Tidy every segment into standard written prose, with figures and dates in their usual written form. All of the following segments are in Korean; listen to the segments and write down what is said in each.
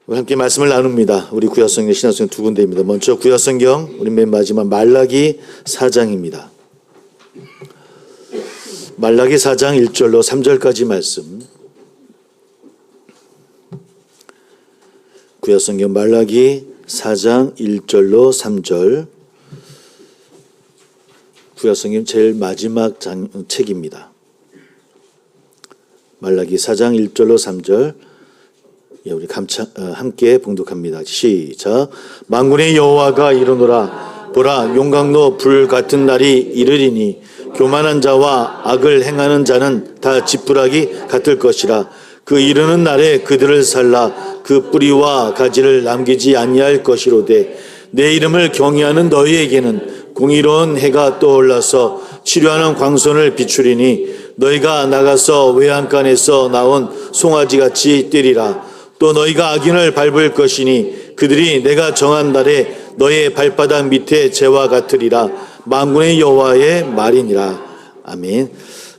우리 함께 말씀을 나눕니다. 우리 구약성경 신약성경 두 군데입니다. 먼저 구약성경 우리 맨 마지막 말라기 4장입니다. 말라기 4장 1절로 3절까지 말씀. 구약성경 말라기 4장 1절로 3절. 구약성경 제일 마지막 책입니다. 말라기 4장 1절로 3절. 우리 함께 봉독합니다. 시작. 만군의 여호와가 이르노라. 보라, 용광로 불 같은 날이 이르리니 교만한 자와 악을 행하는 자는 다 지푸라기 같을 것이라. 그 이르는 날에 그들을 살라 그 뿌리와 가지를 남기지 아니할 것이로되 내 이름을 경외하는 너희에게는 공의로운 해가 떠올라서 치료하는 광선을 비추리니 너희가 나가서 외양간에서 나온 송아지같이 뛰리라. 또 너희가 악인을 밟을 것이니 그들이 내가 정한 날에 너의 발바닥 밑에 재와 같으리라. 만군의 여호와의 말이니라. 아멘.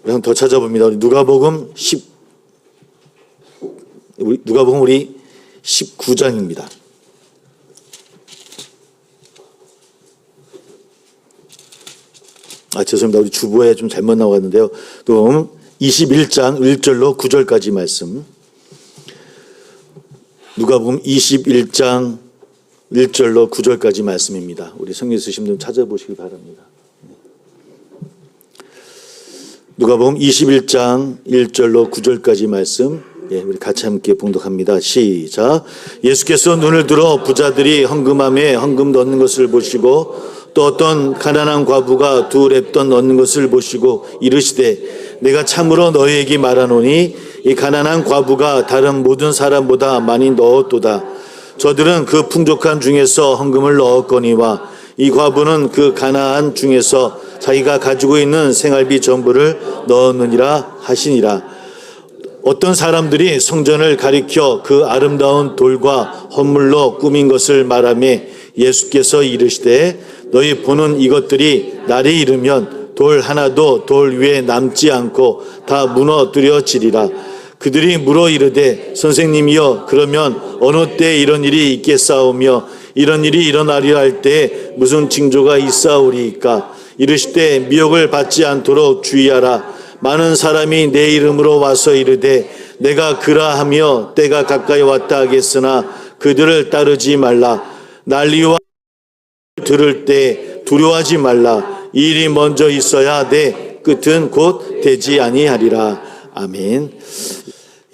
우리 더 찾아봅니다. 우리 누가복음 우리 19장입니다. 죄송합니다. 우리 주보에 좀 잘못 나왔는데요. 또 21장 1절로 9절까지 말씀. 누가복음 21장 1절로 9절까지 말씀입니다. 우리 성경 쓰신 분 찾아보시기 바랍니다. 누가복음 21장 1절로 9절까지 말씀. 우리 같이 함께 봉독합니다. 시작. 예수께서 눈을 들어 부자들이 헌금함에 헌금 넣는 것을 보시고 또 어떤 가난한 과부가 두 렙돈 넣는 것을 보시고 이르시되 내가 참으로 너희에게 말하노니 이 가난한 과부가 다른 모든 사람보다 많이 넣었도다. 저들은 그 풍족한 중에서 헌금을 넣었거니와 이 과부는 그 가난한 중에서 자기가 가지고 있는 생활비 전부를 넣었느니라 하시니라. 어떤 사람들이 성전을 가리켜 그 아름다운 돌과 헌물로 꾸민 것을 말하며 예수께서 이르시되 너희 보는 이것들이 날이 이르면 돌 하나도 돌 위에 남지 않고 다 무너뜨려지리라. 그들이 물어 이르되 선생님이여 그러면 어느 때 이런 일이 있겠사오며 이런 일이 일어나리라 할 때 무슨 징조가 있사오리이까. 이르시되 미혹을 받지 않도록 주의하라. 많은 사람이 내 이름으로 와서 이르되 내가 그라하며 때가 가까이 왔다 하겠으나 그들을 따르지 말라. 난리와 들을 때 두려워하지 말라. 이 일이 먼저 있어야 내 끝은 곧 되지 아니하리라. 아멘.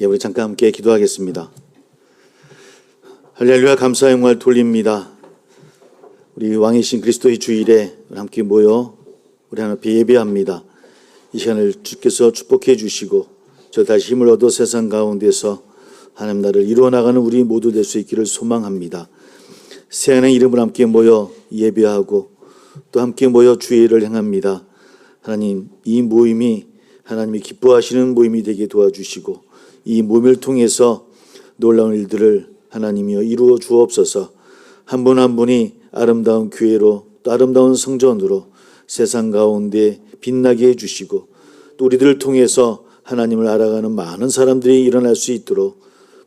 우리 잠깐 함께 기도하겠습니다. 할렐루야. 감사 영광을 돌립니다. 우리 왕이신 그리스도의 주일에 함께 모여 우리 하나님 앞에 예배합니다. 이 시간을 주께서 축복해 주시고 저 다시 힘을 얻어 세상 가운데서 하나님 나라를 이루어 나가는 우리 모두 될 수 있기를 소망합니다. 새하나님 이름으로 함께 모여 예배하고 또 함께 모여 주의를 행합니다. 하나님 이 모임이 하나님이 기뻐하시는 모임이 되게 도와주시고 이 모임을 통해서 놀라운 일들을 하나님이여 이루어 주옵소서. 한 분 한 분이 아름다운 교회로 또 아름다운 성전으로 세상 가운데 빛나게 해주시고 또 우리들을 통해서 하나님을 알아가는 많은 사람들이 일어날 수 있도록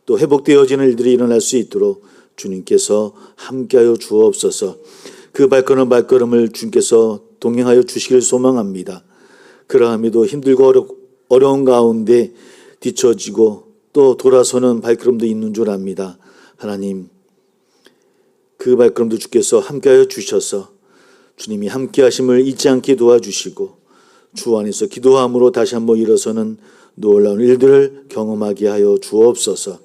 또 회복되어지는 일들이 일어날 수 있도록 주님께서 함께하여 주옵소서. 그 발걸음을 주님께서 동행하여 주시길 소망합니다. 그러함에도 힘들고 어려운 가운데 뒤처지고 또 돌아서는 발걸음도 있는 줄 압니다. 하나님 그 발걸음도 주께서 함께하여 주셔서 주님이 함께하심을 잊지 않게 도와주시고 주 안에서 기도함으로 다시 한번 일어서는 놀라운 일들을 경험하게 하여 주옵소서.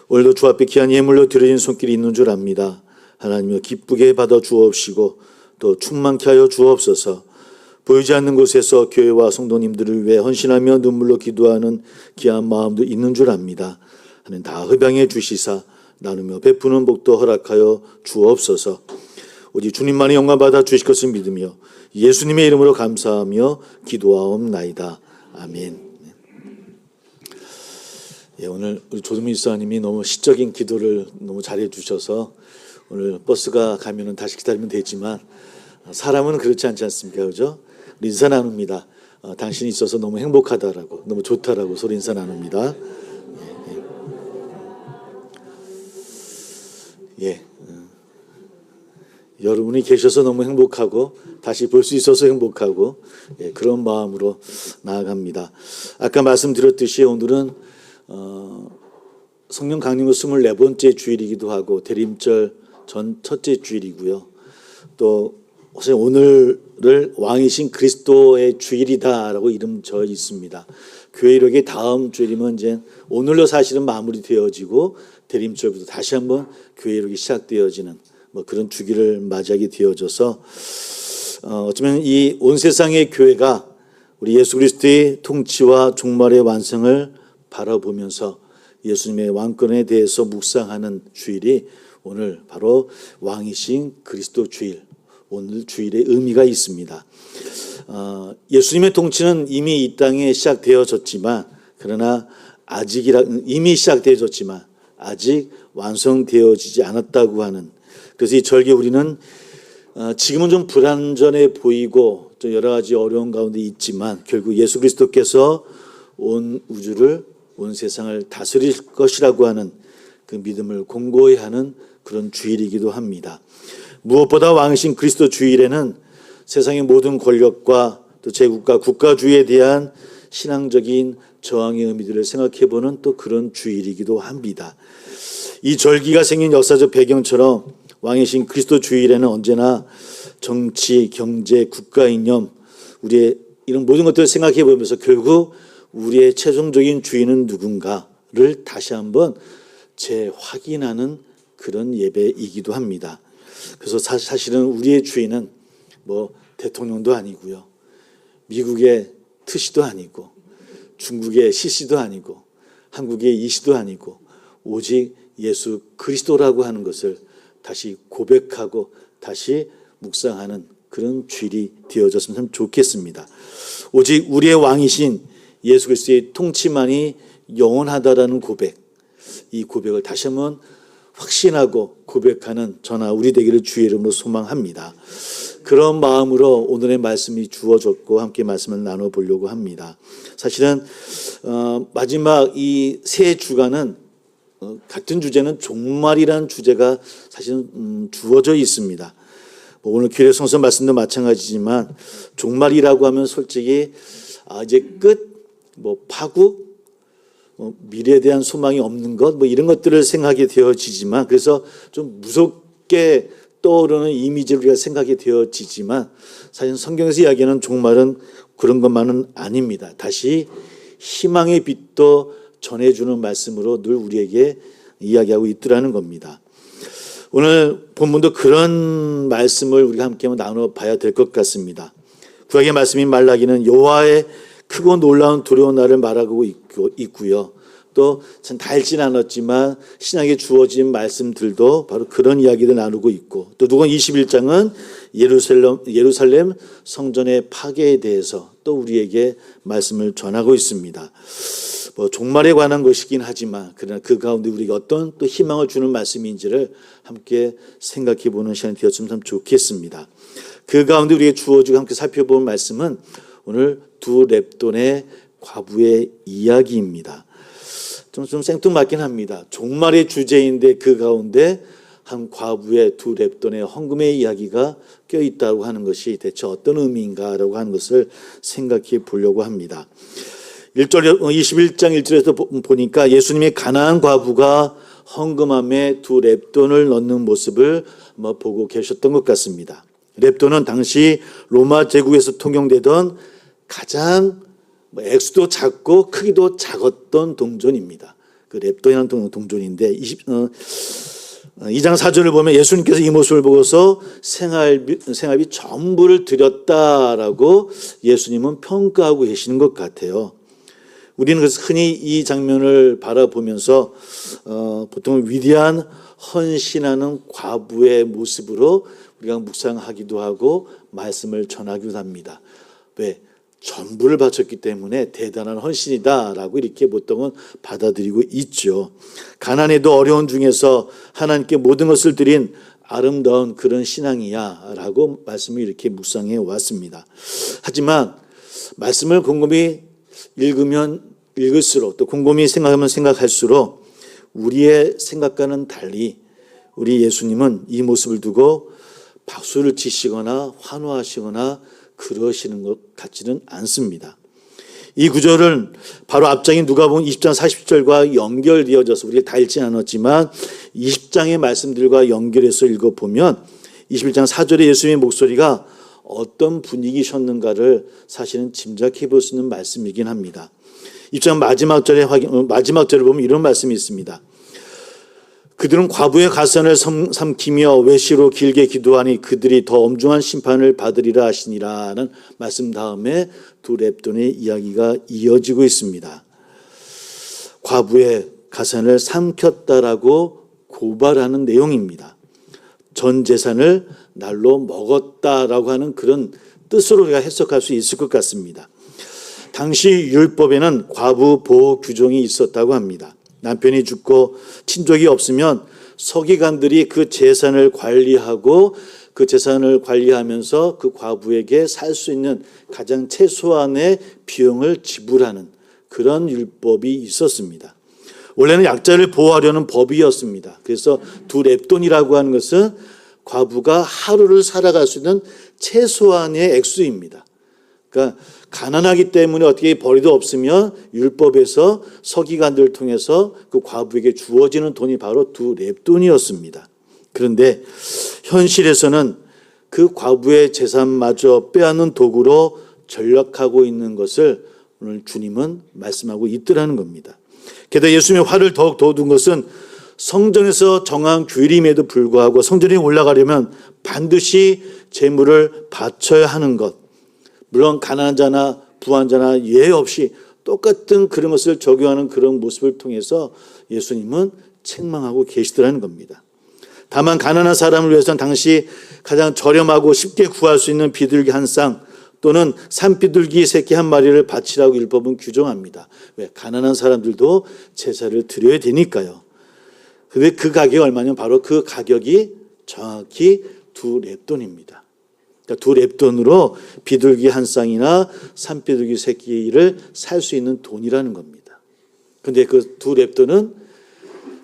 오늘도 주 앞에 귀한 예물로 드려진 손길이 있는 줄 압니다. 하나님여 기쁘게 받아 주옵시고 또 충만케 하여 주옵소서. 보이지 않는 곳에서 교회와 성도님들을 위해 헌신하며 눈물로 기도하는 귀한 마음도 있는 줄 압니다. 하나님 다 흡양해 주시사 나누며 베푸는 복도 허락하여 주옵소서. 오직 주님만의 영광 받아 주실 것을 믿으며 예수님의 이름으로 감사하며 기도하옵나이다. 아멘. 오늘 우리 조동민 집사님이 너무 시적인 기도를 너무 잘해 주셔서 오늘 버스가 가면은 다시 기다리면 되지만 사람은 그렇지 않지 않습니까? 그죠? 우리 인사 나눕니다. 당신이 있어서 너무 행복하다라고, 너무 좋다라고 서로 인사 나눕니다. 예, 여러분이 계셔서 너무 행복하고 다시 볼 수 있어서 행복하고 그런 마음으로 나아갑니다. 아까 말씀드렸듯이 오늘은 성령 강림후 24번째 주일이기도 하고 대림절 전 첫째 주일이고요. 또 오늘을 왕이신 그리스도의 주일이다라고 이름 져 있습니다. 교회 이력의 다음 주일이면 이제 오늘로 사실은 마무리되어지고 대림절부터 다시 한번 교회 이력이 시작되어지는 그런 주기를 맞이하게 되어져서 어쩌면 이 온 세상의 교회가 우리 예수 그리스도의 통치와 종말의 완성을 바라보면서 예수님의 왕권에 대해서 묵상하는 주일이 오늘 바로 왕이신 그리스도 주일, 오늘 주일의 의미가 있습니다. 예수님의 통치는 이미 이 땅에 시작되어졌지만 그러나 이미 시작되어졌지만 아직 완성되어지지 않았다고 하는, 그래서 이 절기 우리는 지금은 좀 불완전해 보이고 좀 여러 가지 어려운 가운데 있지만 결국 예수 그리스도께서 온 우주를 온 세상을 다스릴 것이라고 하는 그 믿음을 공고히 하는 그런 주일이기도 합니다. 무엇보다 왕이신 그리스도 주일에는 세상의 모든 권력과 또 제국과 국가주의에 대한 신앙적인 저항의 의미들을 생각해보는 또 그런 주일이기도 합니다. 이 절기가 생긴 역사적 배경처럼 왕이신 그리스도 주일에는 언제나 정치, 경제, 국가 이념, 우리의 이런 모든 것들을 생각해 보면서 결국 우리의 최종적인 주인은 누군가를 다시 한번 재확인하는 그런 예배이기도 합니다. 그래서 사실은 우리의 주인은 대통령도 아니고요, 미국의 트시도 아니고, 중국의 시시도 아니고, 한국의 이시도 아니고, 오직 예수 그리스도라고 하는 것을 다시 고백하고 다시 묵상하는 그런 주일이 되어졌으면 참 좋겠습니다. 오직 우리의 왕이신 예수 그리스도의 통치만이 영원하다라는 고백, 이 고백을 다시 한번 확신하고 고백하는 저나 우리 되기를 주의 이름으로 소망합니다. 그런 마음으로 오늘의 말씀이 주어졌고 함께 말씀을 나눠보려고 합니다. 사실은 마지막 이 새 주간은 같은 주제는 종말이라는 주제가 사실은 주어져 있습니다. 오늘 규례 성서 말씀도 마찬가지지만 종말이라고 하면 솔직히 이제 끝, 파국, 미래에 대한 소망이 없는 것, 이런 것들을 생각하게 되어지지만, 그래서 좀 무섭게 떠오르는 이미지를 우리가 생각하게 되어지지만 사실 성경에서 이야기하는 종말은 그런 것만은 아닙니다. 다시 희망의 빛도 전해주는 말씀으로 늘 우리에게 이야기하고 있더라는 겁니다. 오늘 본문도 그런 말씀을 우리가 함께 나눠봐야 될 것 같습니다. 구약의 말씀인 말라기는 여호와의 크고 놀라운 두려운 날을 말하고 있고요. 또 참 달진 않았지만 신약에 주어진 말씀들도 바로 그런 이야기를 나누고 있고, 또 누가 21장은 예루살렘 성전의 파괴에 대해서 또 우리에게 말씀을 전하고 있습니다. 종말에 관한 것이긴 하지만 그러나 그 가운데 우리가 어떤 또 희망을 주는 말씀인지를 함께 생각해 보는 시간이 되었으면 참 좋겠습니다. 그 가운데 우리에게 주어지고 함께 살펴볼 말씀은 오늘 두 렙돈의 과부의 이야기입니다. 좀 생뚱맞긴 합니다. 종말의 주제인데 그 가운데 한 과부의 두 렙돈의 헌금의 이야기가 껴있다고 하는 것이 대체 어떤 의미인가라고 하는 것을 생각해 보려고 합니다. 21장 1절에서 보니까 예수님의 가나안 과부가 헌금함에 두 렙돈을 넣는 모습을 보고 계셨던 것 같습니다. 렙돈은 당시 로마 제국에서 통용되던 가장 액수도 작고 크기도 작았던 동전입니다. 그 렙돈이라는 동전인데 2장 4절을 보면 예수님께서 이 모습을 보고서 생활비 전부를 드렸다라고 예수님은 평가하고 계시는 것 같아요. 우리는 그래서 흔히 이 장면을 바라보면서 보통 위대한 헌신하는 과부의 모습으로 우리가 묵상하기도 하고 말씀을 전하기도 합니다. 왜? 전부를 바쳤기 때문에 대단한 헌신이다라고 이렇게 보통은 받아들이고 있죠. 가난에도 어려운 중에서 하나님께 모든 것을 드린 아름다운 그런 신앙이야 라고 말씀을 이렇게 묵상해 왔습니다. 하지만 말씀을 곰곰이 읽으면 읽을수록 또 곰곰이 생각하면 생각할수록 우리의 생각과는 달리 우리 예수님은 이 모습을 두고 박수를 치시거나 환호하시거나 그러시는 것 같지는 않습니다. 이 구절은 바로 앞장인 누가복음 20장 40절과 연결되어져서 우리가 다 읽지는 않았지만 20장의 말씀들과 연결해서 읽어보면 21장 4절에 예수님의 목소리가 어떤 분위기셨는가를 사실은 짐작해 볼 수 있는 말씀이긴 합니다. 20장 마지막 절에 보면 이런 말씀이 있습니다. 그들은 과부의 가산을 삼키며 외시로 길게 기도하니 그들이 더 엄중한 심판을 받으리라 하시니라는 말씀 다음에 두 렙돈의 이야기가 이어지고 있습니다. 과부의 가산을 삼켰다라고 고발하는 내용입니다. 전 재산을 날로 먹었다라고 하는 그런 뜻으로 우리가 해석할 수 있을 것 같습니다. 당시 율법에는 과부 보호 규정이 있었다고 합니다. 남편이 죽고 친족이 없으면 서기관들이 그 재산을 관리하고 그 재산을 관리하면서 그 과부에게 살 수 있는 가장 최소한의 비용을 지불하는 그런 율법이 있었습니다. 원래는 약자를 보호하려는 법이었습니다. 그래서 두 렙돈이라고 하는 것은 과부가 하루를 살아갈 수 있는 최소한의 액수입니다. 그러니까 가난하기 때문에 어떻게 벌이도 없으면 율법에서 서기관들을 통해서 그 과부에게 주어지는 돈이 바로 두 렙돈이었습니다. 그런데 현실에서는 그 과부의 재산마저 빼앗는 도구로 전락하고 있는 것을 오늘 주님은 말씀하고 있더라는 겁니다. 게다가 예수님의 화를 더욱 돋운 것은 성전에서 정한 규율임에도 불구하고 성전에 올라가려면 반드시 제물을 바쳐야 하는 것. 물론 가난한 자나 부한 자나 예외 없이 똑같은 그런 것을 적용하는 그런 모습을 통해서 예수님은 책망하고 계시더라는 겁니다. 다만 가난한 사람을 위해서는 당시 가장 저렴하고 쉽게 구할 수 있는 비둘기 한 쌍 또는 산비둘기 새끼 한 마리를 바치라고 율법은 규정합니다. 왜? 가난한 사람들도 제사를 드려야 되니까요. 근데 그 가격이 얼마냐면 바로 그 가격이 정확히 두 렙돈입니다. 그러니까 두 렙돈으로 비둘기 한 쌍이나 산비둘기 새끼를 살 수 있는 돈이라는 겁니다. 그런데 그 두 렙돈은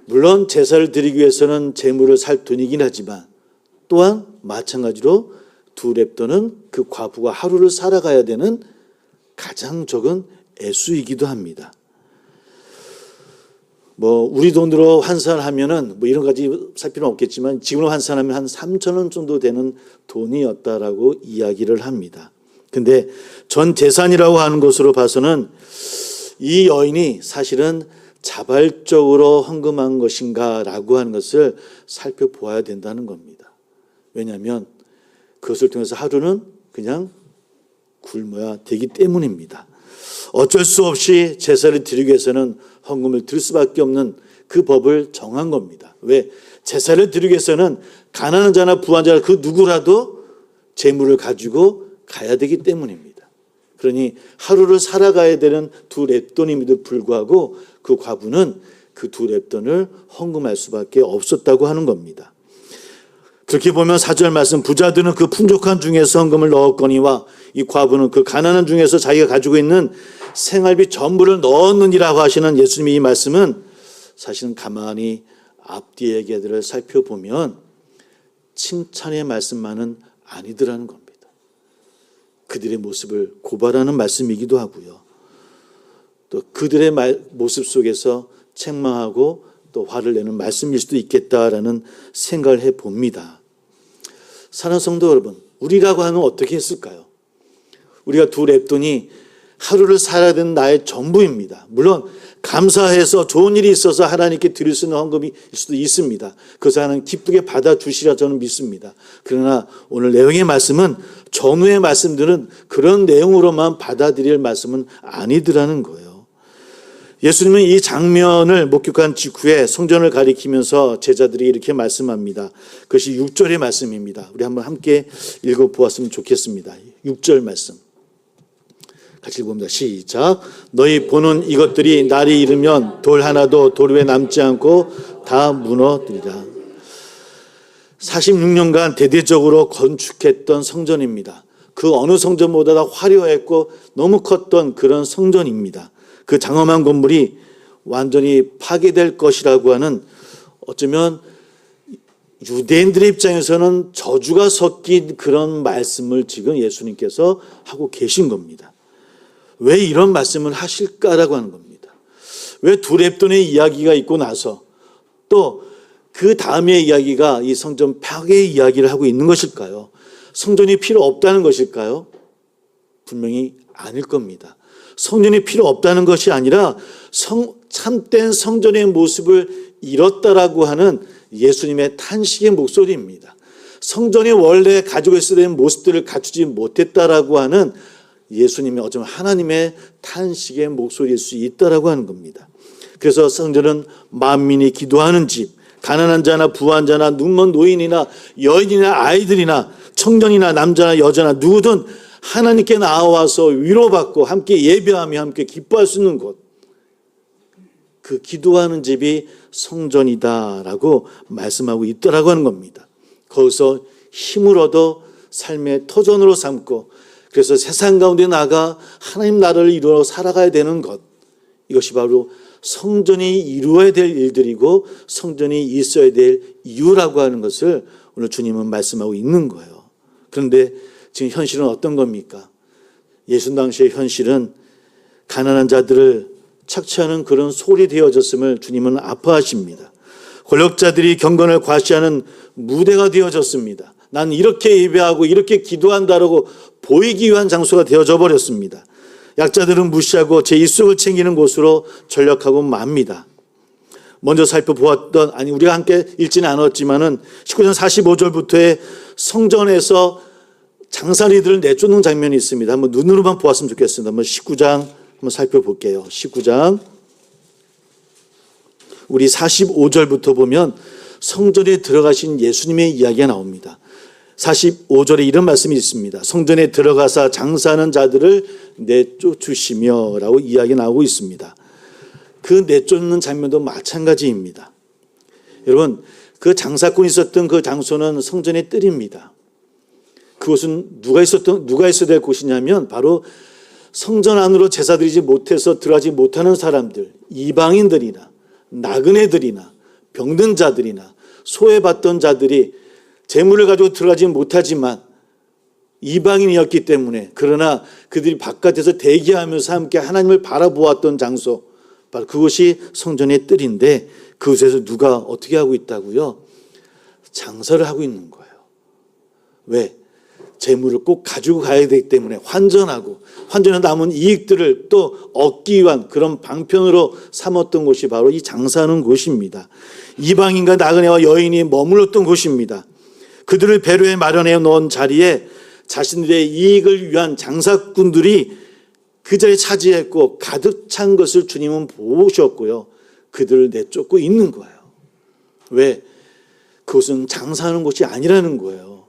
물론 제사를 드리기 위해서는 재물을 살 돈이긴 하지만 또한 마찬가지로 두 렙돈은 그 과부가 하루를 살아가야 되는 가장 적은 애수이기도 합니다. 우리 돈으로 환산하면은 이런 가지 살 필요는 없겠지만 지금으로 환산하면 한 3,000원 정도 되는 돈이었다라고 이야기를 합니다. 근데 전 재산이라고 하는 것으로 봐서는 이 여인이 사실은 자발적으로 헌금한 것인가라고 하는 것을 살펴보아야 된다는 겁니다. 왜냐하면 그것을 통해서 하루는 그냥 굶어야 되기 때문입니다. 어쩔 수 없이 제사를 드리기 위해서는 헌금을 드릴 수밖에 없는 그 법을 정한 겁니다. 왜? 제사를 드리기 위해서는 가난한 자나 부한 자나 그 누구라도 재물을 가지고 가야 되기 때문입니다. 그러니 하루를 살아가야 되는 두 렙돈임에도 불구하고 그 과부는 그 두 렙돈을 헌금할 수밖에 없었다고 하는 겁니다. 그렇게 보면 4절 말씀 부자들은 그 풍족한 중에서 헌금을 넣었거니와 이 과부는 그 가난한 중에서 자기가 가지고 있는 생활비 전부를 넣었느니라고 하시는 예수님의 이 말씀은 사실은 가만히 앞뒤 얘기들을 살펴보면 칭찬의 말씀만은 아니더라는 겁니다. 그들의 모습을 고발하는 말씀이기도 하고요. 또 그들의 모습 속에서 책망하고 또 화를 내는 말씀일 수도 있겠다라는 생각을 해봅니다. 사랑하는 성도 여러분, 우리라고 하면 어떻게 했을까요? 우리가 두 렙돈이 하루를 살아야 되는 나의 전부입니다. 물론 감사해서 좋은 일이 있어서 하나님께 드릴 수 있는 헌금일 수도 있습니다. 그것을 하나님 기쁘게 받아주시라 저는 믿습니다. 그러나 오늘 내용의 말씀은 전후의 말씀들은 그런 내용으로만 받아들일 말씀은 아니더라는 거예요. 예수님은 이 장면을 목격한 직후에 성전을 가리키면서 제자들이 이렇게 말씀합니다. 그것이 6절의 말씀입니다. 우리 한번 함께 읽어보았으면 좋겠습니다. 6절 말씀 같이 읽어봅니다. 시작. 너희 보는 이것들이 날이 이르면 돌 하나도 돌 위에 남지 않고 다 무너뜨리라. 46년간 대대적으로 건축했던 성전입니다. 그 어느 성전보다 화려했고 너무 컸던 그런 성전입니다. 그 장엄한 건물이 완전히 파괴될 것이라고 하는 어쩌면 유대인들의 입장에서는 저주가 섞인 그런 말씀을 지금 예수님께서 하고 계신 겁니다. 왜 이런 말씀을 하실까라고 하는 겁니다. 왜 두 랩돈의 이야기가 있고 나서 또 그 다음의 이야기가 이 성전 파괴의 이야기를 하고 있는 것일까요? 성전이 필요 없다는 것일까요? 분명히 아닐 겁니다. 성전이 필요 없다는 것이 아니라 참된 성전의 모습을 잃었다라고 하는 예수님의 탄식의 목소리입니다. 성전이 원래 가지고 있어야 되는 모습들을 갖추지 못했다라고 하는 예수님의 어쩌면 하나님의 탄식의 목소리일 수 있다라고 하는 겁니다. 그래서 성전은 만민이 기도하는 집, 가난한 자나 부한 자나 눈먼 노인이나 여인이나 아이들이나 청년이나 남자나 여자나 누구든 하나님께 나와서 위로받고 함께 예배하며 함께 기뻐할 수 있는 곳, 그 기도하는 집이 성전이다라고 말씀하고 있더라고 하는 겁니다. 거기서 힘을 얻어 삶의 터전으로 삼고 그래서 세상 가운데 나가 하나님 나라를 이루어 살아가야 되는 것, 이것이 바로 성전이 이루어야 될 일들이고 성전이 있어야 될 이유라고 하는 것을 오늘 주님은 말씀하고 있는 거예요. 그런데 지금 현실은 어떤 겁니까? 예수 당시의 현실은 가난한 자들을 착취하는 그런 소리 되어졌음을 주님은 아파하십니다. 권력자들이 경건을 과시하는 무대가 되어졌습니다. 난 이렇게 예배하고 이렇게 기도한다라고 보이기 위한 장소가 되어져 버렸습니다. 약자들은 무시하고 제 입속을 챙기는 곳으로 전락하고 맙니다. 먼저 살펴보았던, 우리가 함께 읽지는 않았지만은 19장 45절부터의 성전에서 장사리들을 내쫓는 장면이 있습니다. 한번 눈으로만 보았으면 좋겠습니다. 한번 19장 한번 살펴볼게요. 19장 우리 45절부터 보면 성전에 들어가신 예수님의 이야기가 나옵니다. 45절에 이런 말씀이 있습니다. 성전에 들어가사 장사하는 자들을 내쫓으시며 라고 이야기 나오고 있습니다. 그 내쫓는 장면도 마찬가지입니다. 여러분, 그 장사꾼이 있었던 그 장소는 성전의 뜰입니다. 그곳은 누가 있어야 될 곳이냐면 바로 성전 안으로 제사 드리지 못해서 들어가지 못하는 사람들, 이방인들이나 나그네들이나 병든 자들이나 소외받던 자들이 재물을 가지고 들어가지 못하지만 이방인이었기 때문에, 그러나 그들이 바깥에서 대기하면서 함께 하나님을 바라보았던 장소, 바로 그것이 성전의 뜰인데 그곳에서 누가 어떻게 하고 있다고요? 장사를 하고 있는 거예요. 왜? 재물을 꼭 가지고 가야 되기 때문에 환전에 남은 이익들을 또 얻기 위한 그런 방편으로 삼았던 곳이 바로 이 장사하는 곳입니다. 이방인과 나그네와 여인이 머물렀던 곳입니다. 그들을 배려에 마련해 놓은 자리에 자신들의 이익을 위한 장사꾼들이 그 자리에 차지했고 가득 찬 것을 주님은 보셨고요. 그들을 내쫓고 있는 거예요. 왜? 그것은 장사하는 곳이 아니라는 거예요.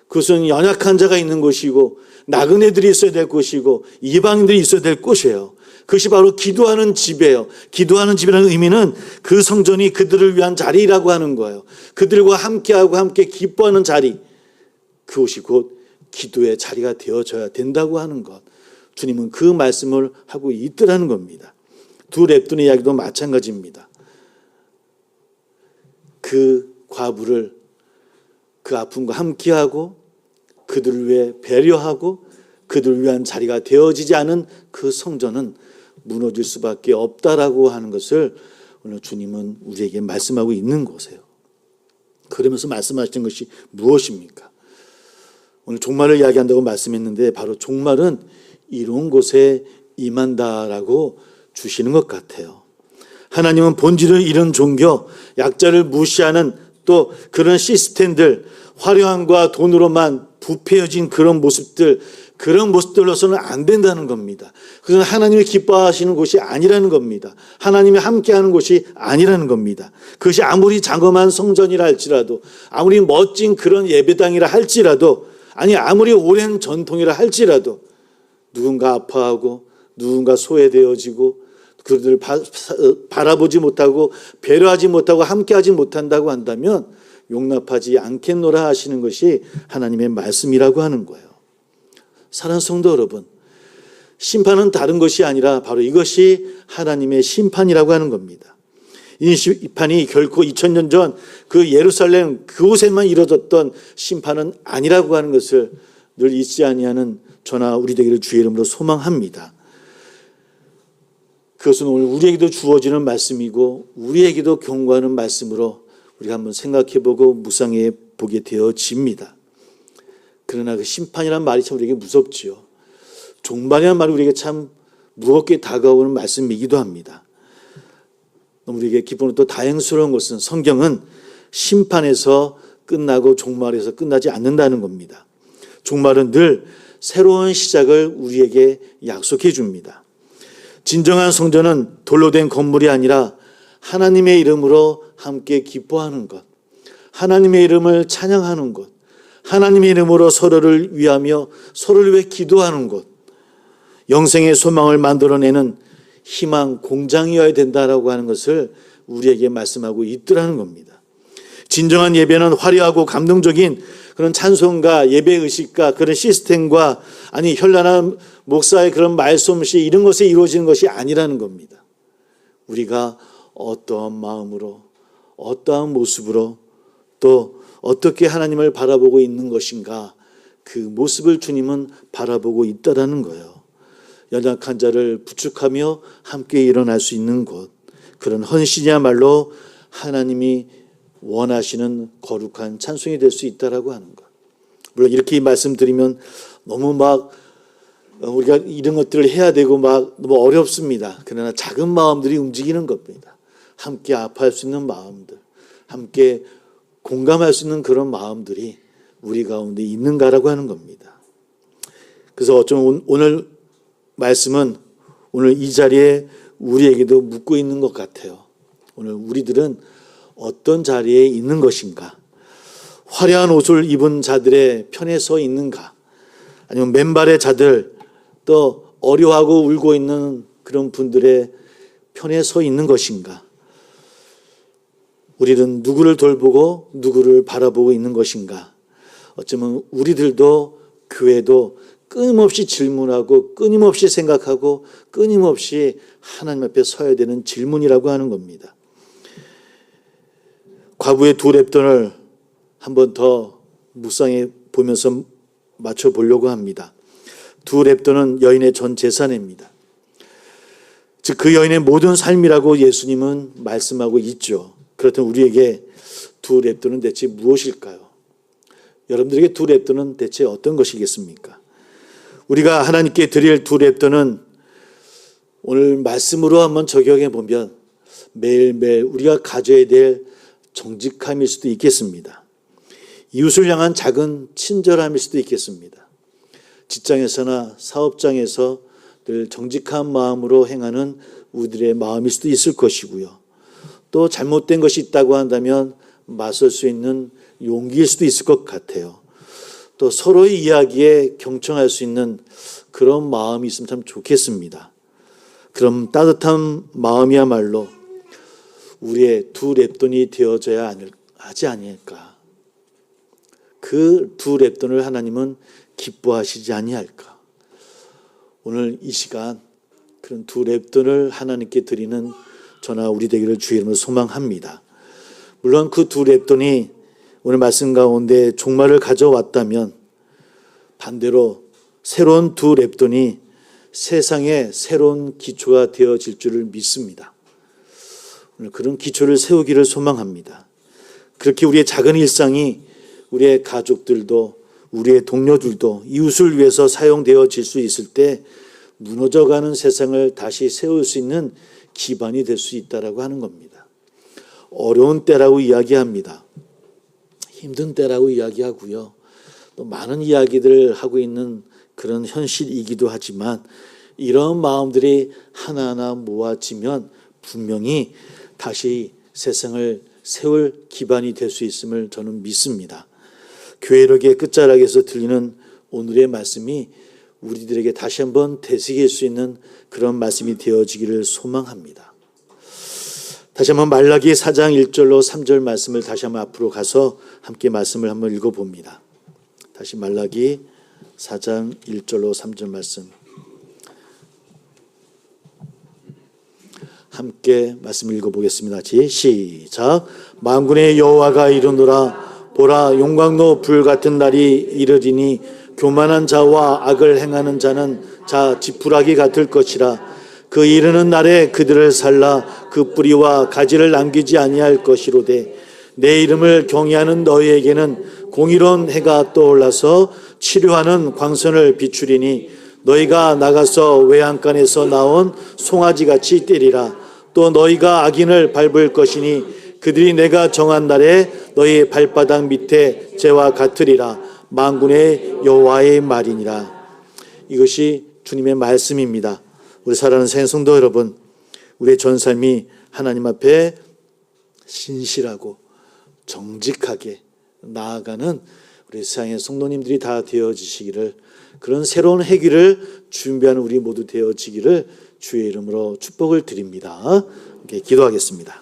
그것은 연약한 자가 있는 곳이고 나그네들이 있어야 될 곳이고 이방인들이 있어야 될 곳이에요. 그것이 바로 기도하는 집이에요. 기도하는 집이라는 의미는 그 성전이 그들을 위한 자리라고 하는 거예요. 그들과 함께하고 함께 기뻐하는 자리, 그것이 곧 기도의 자리가 되어져야 된다고 하는 것, 주님은 그 말씀을 하고 있더라는 겁니다. 두 랩돈의 이야기도 마찬가지입니다. 그 과부를 그 아픔과 함께하고 그들을 위해 배려하고 그들을 위한 자리가 되어지지 않은 그 성전은 무너질 수밖에 없다라고 하는 것을 오늘 주님은 우리에게 말씀하고 있는 것이에요. 그러면서 말씀하시는 것이 무엇입니까? 오늘 종말을 이야기한다고 말씀했는데 바로 종말은 이런 곳에 임한다라고 주시는 것 같아요. 하나님은 본질을 잃은 종교, 약자를 무시하는 또 그런 시스템들, 화려함과 돈으로만 부패해진 그런 모습들로서는 안 된다는 겁니다. 그것은 하나님이 기뻐하시는 곳이 아니라는 겁니다. 하나님이 함께하는 곳이 아니라는 겁니다. 그것이 아무리 장엄한 성전이라 할지라도, 아무리 멋진 그런 예배당이라 할지라도, 아무리 오랜 전통이라 할지라도 누군가 아파하고 누군가 소외되어지고 그들을 바라보지 못하고 배려하지 못하고 함께하지 못한다고 한다면 용납하지 않겠노라 하시는 것이 하나님의 말씀이라고 하는 거예요. 사랑하는 성도 여러분, 심판은 다른 것이 아니라 바로 이것이 하나님의 심판이라고 하는 겁니다. 이 심판이 결코 2000년 전 그 예루살렘 그곳에만 이루어졌던 심판은 아니라고 하는 것을 늘 잊지 아니하는 저나 우리 되기를 주의 이름으로 소망합니다. 그것은 오늘 우리에게도 주어지는 말씀이고 우리에게도 경고하는 말씀으로 우리가 한번 생각해보고 묵상해 보게 되어집니다. 그러나 그 심판이라는 말이 참 우리에게 무섭지요. 종말이라는 말이 우리에게 참 무겁게 다가오는 말씀이기도 합니다. 우리에게 기쁨은 또 다행스러운 것은 성경은 심판에서 끝나고 종말에서 끝나지 않는다는 겁니다. 종말은 늘 새로운 시작을 우리에게 약속해 줍니다. 진정한 성전은 돌로 된 건물이 아니라 하나님의 이름으로 함께 기뻐하는 것, 하나님의 이름을 찬양하는 것, 하나님의 이름으로 서로를 위하며 서로를 위해 기도하는 것, 영생의 소망을 만들어내는 희망 공장이어야 된다라고 하는 것을 우리에게 말씀하고 있더라는 겁니다. 진정한 예배는 화려하고 감동적인 그런 찬송가, 예배의식과 그런 시스템과 아니 현란한 목사의 그런 말솜씨 이런 것에 이루어지는 것이 아니라는 겁니다. 우리가 어떠한 마음으로 어떠한 모습으로 또 어떻게 하나님을 바라보고 있는 것인가 그 모습을 주님은 바라보고 있다라는 거예요. 연약한 자를 부축하며 함께 일어날 수 있는 곳, 그런 헌신이야말로 하나님이 원하시는 거룩한 찬송이 될 수 있다라고 하는 것. 물론 이렇게 말씀드리면 너무 막 우리가 이런 것들을 해야 되고 막 너무 어렵습니다. 그러나 작은 마음들이 움직이는 겁니다. 함께 아파할 수 있는 마음들, 함께 공감할 수 있는 그런 마음들이 우리 가운데 있는가라고 하는 겁니다. 그래서 어쩌면 오늘 말씀은 오늘 이 자리에 우리에게도 묻고 있는 것 같아요. 오늘 우리들은 어떤 자리에 있는 것인가? 화려한 옷을 입은 자들의 편에 서 있는가? 아니면 맨발의 자들, 또 어려워하고 울고 있는 그런 분들의 편에 서 있는 것인가? 우리는 누구를 돌보고 누구를 바라보고 있는 것인가? 어쩌면 우리들도 교회도 끊임없이 질문하고 끊임없이 생각하고 끊임없이 하나님 앞에 서야 되는 질문이라고 하는 겁니다. 과부의 두 랩돈을 한 번 더 묵상해 보면서 맞춰보려고 합니다. 두 랩돈은 여인의 전 재산입니다. 즉 그 여인의 모든 삶이라고 예수님은 말씀하고 있죠. 그렇다면 우리에게 두 랩돈은 대체 무엇일까요? 여러분들에게 두 랩돈은 대체 어떤 것이겠습니까? 우리가 하나님께 드릴 두 랩돈은 오늘 말씀으로 한번 적용해 보면 매일매일 우리가 가져야 될 정직함일 수도 있겠습니다. 이웃을 향한 작은 친절함일 수도 있겠습니다. 직장에서나 사업장에서 늘 정직한 마음으로 행하는 우리들의 마음일 수도 있을 것이고요. 또 잘못된 것이 있다고 한다면 맞설 수 있는 용기일 수도 있을 것 같아요. 또 서로의 이야기에 경청할 수 있는 그런 마음이 있으면 참 좋겠습니다. 그럼 따뜻한 마음이야말로 우리의 두 랩돈이 되어져야 하지 아니할까. 그 두 랩돈을 하나님은 기뻐하시지 아니할까. 오늘 이 시간 그런 두 랩돈을 하나님께 드리는 저나 우리 되기를 주의 이름으로 소망합니다. 물론 그 두 랩돈이 오늘 말씀 가운데 종말을 가져왔다면 반대로 새로운 두 랩돈이 세상에 새로운 기초가 되어질 줄을 믿습니다. 오늘 그런 기초를 세우기를 소망합니다. 그렇게 우리의 작은 일상이 우리의 가족들도 우리의 동료들도 이웃을 위해서 사용되어질 수 있을 때 무너져가는 세상을 다시 세울 수 있는 기반이 될 수 있다라고 하는 겁니다. 어려운 때라고 이야기합니다. 힘든 때라고 이야기하고요. 또 많은 이야기들을 하고 있는 그런 현실이기도 하지만 이런 마음들이 하나하나 모아지면 분명히 다시 세상을 세울 기반이 될 수 있음을 저는 믿습니다. 교회력의 끝자락에서 들리는 오늘의 말씀이 우리들에게 다시 한번 되새길 수 있는 그런 말씀이 되어지기를 소망합니다. 다시 한번 말라기 4장 1절로 3절 말씀을 다시 한번 앞으로 가서 함께 말씀을 한번 읽어봅니다. 다시 말라기 4장 1절로 3절 말씀. 함께 말씀 읽어보겠습니다. 시작. 만군의 여호와가 이르노라. 보라, 용광로 불 같은 날이 이르리니 교만한 자와 악을 행하는 자는 자 지푸라기 같을 것이라. 그 이르는 날에 그들을 살라 그 뿌리와 가지를 남기지 아니할 것이로되 내 이름을 경외하는 너희에게는 공의로운 해가 떠올라서 치료하는 광선을 비추리니 너희가 나가서 외양간에서 나온 송아지같이 뛰리라. 또 너희가 악인을 밟을 것이니 그들이 내가 정한 날에 너희 발바닥 밑에 재와 같으리라. 만군의 여호와의 말이니라. 이것이 주님의 말씀입니다. 우리 사랑하는 성도 여러분, 우리의 전 삶이 하나님 앞에 신실하고 정직하게 나아가는 우리 세상의 성도님들이 다 되어지시기를, 그런 새로운 해기를 준비하는 우리 모두 되어지기를 주의 이름으로 축복을 드립니다. 이렇게 기도하겠습니다.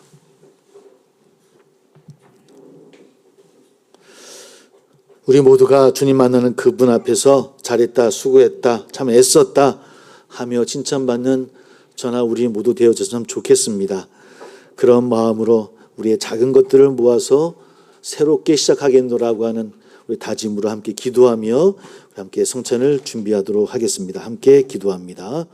우리 모두가 주님 만나는 그분 앞에서 잘했다, 수고했다, 참 애썼다 하며 칭찬받는 저나 우리 모두 되어졌으면 좋겠습니다. 그런 마음으로 우리의 작은 것들을 모아서 새롭게 시작하겠노라고 하는 우리 다짐으로 함께 기도하며 함께 성찬을 준비하도록 하겠습니다. 함께 기도합니다.